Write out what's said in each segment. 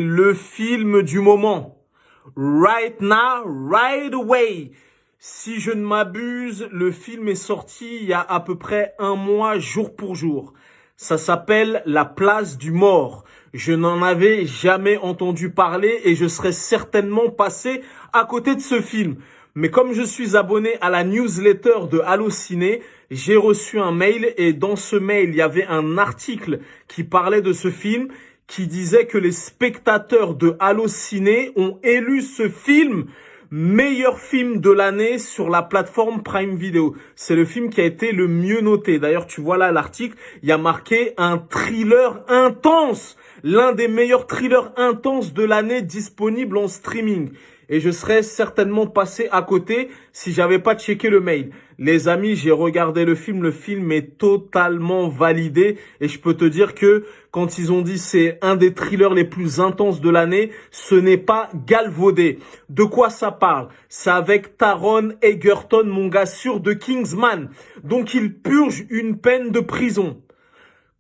Le film du moment. Right now, right away. Si je ne m'abuse, le film est sorti il y a à peu près un mois, jour pour jour. Ça s'appelle La Place du Mort. Je n'en avais jamais entendu parler et je serais certainement passé à côté de ce film. Mais comme je suis abonné à la newsletter de Allociné, j'ai reçu un mail et dans ce mail, il y avait un article qui parlait de ce film, qui disait que les spectateurs de Allociné ont élu ce film meilleur film de l'année sur la plateforme Prime Video. C'est le film qui a été le mieux noté. D'ailleurs, tu vois là l'article, il y a marqué un thriller intense. L'un des meilleurs thrillers intenses de l'année disponible en streaming. Et je serais certainement passé à côté si j'avais pas checké le mail. Les amis, j'ai regardé le film est totalement validé et je peux te dire que quand ils ont dit c'est un des thrillers les plus intenses de l'année, ce n'est pas galvaudé. De quoi ça parle? C'est avec Taron Egerton, mon gars sûr de Kingsman. Donc il purge une peine de prison.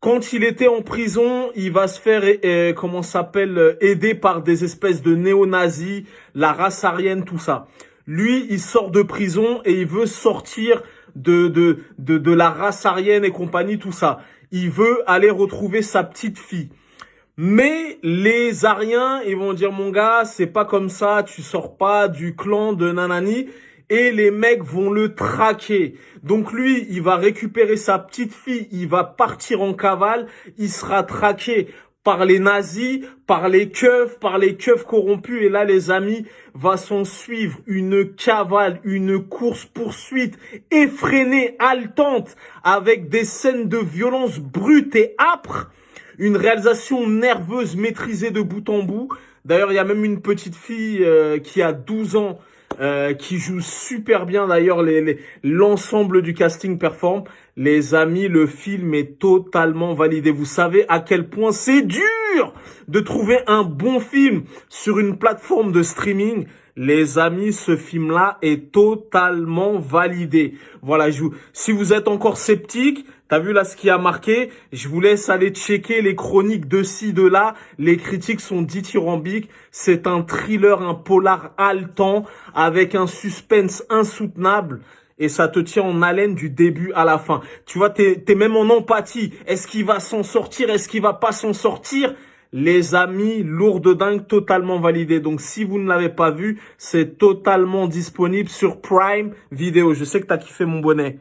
Quand il était en prison, il va se faire, aider par des espèces de néo-nazis, la race aryenne, tout ça. Lui, il sort de prison et il veut sortir de la race aryenne et compagnie, tout ça. Il veut aller retrouver sa petite fille. Mais les Ariens, ils vont dire, mon gars, c'est pas comme ça, tu sors pas du clan de Nanani. Et les mecs vont le traquer. Donc lui, il va récupérer sa petite fille, il va partir en cavale, il sera traqué par les nazis, par les keufs corrompus. Et là, les amis, va s'en suivre une cavale, une course-poursuite effrénée, haletante, avec des scènes de violence brutes et âpres. Une réalisation nerveuse, maîtrisée de bout en bout. D'ailleurs, il y a même une petite fille qui a 12 ans, qui joue super bien. D'ailleurs, l'ensemble du casting performe. Les amis, le film est totalement validé. Vous savez à quel point c'est dur de trouver un bon film sur une plateforme de streaming. Les amis, ce film-là est totalement validé. Voilà, si vous êtes encore sceptique, t'as vu là ce qui a marqué? Je vous laisse aller checker les chroniques de ci, de là. Les critiques sont dithyrambiques. C'est un thriller, un polar haletant avec un suspense insoutenable. Et ça te tient en haleine du début à la fin. Tu vois, t'es même en empathie. Est-ce qu'il va s'en sortir? Est-ce qu'il va pas s'en sortir? Les amis, lourd de dingue, totalement validé. Donc, si vous ne l'avez pas vu, c'est totalement disponible sur Prime Video. Je sais que t'as kiffé mon bonnet.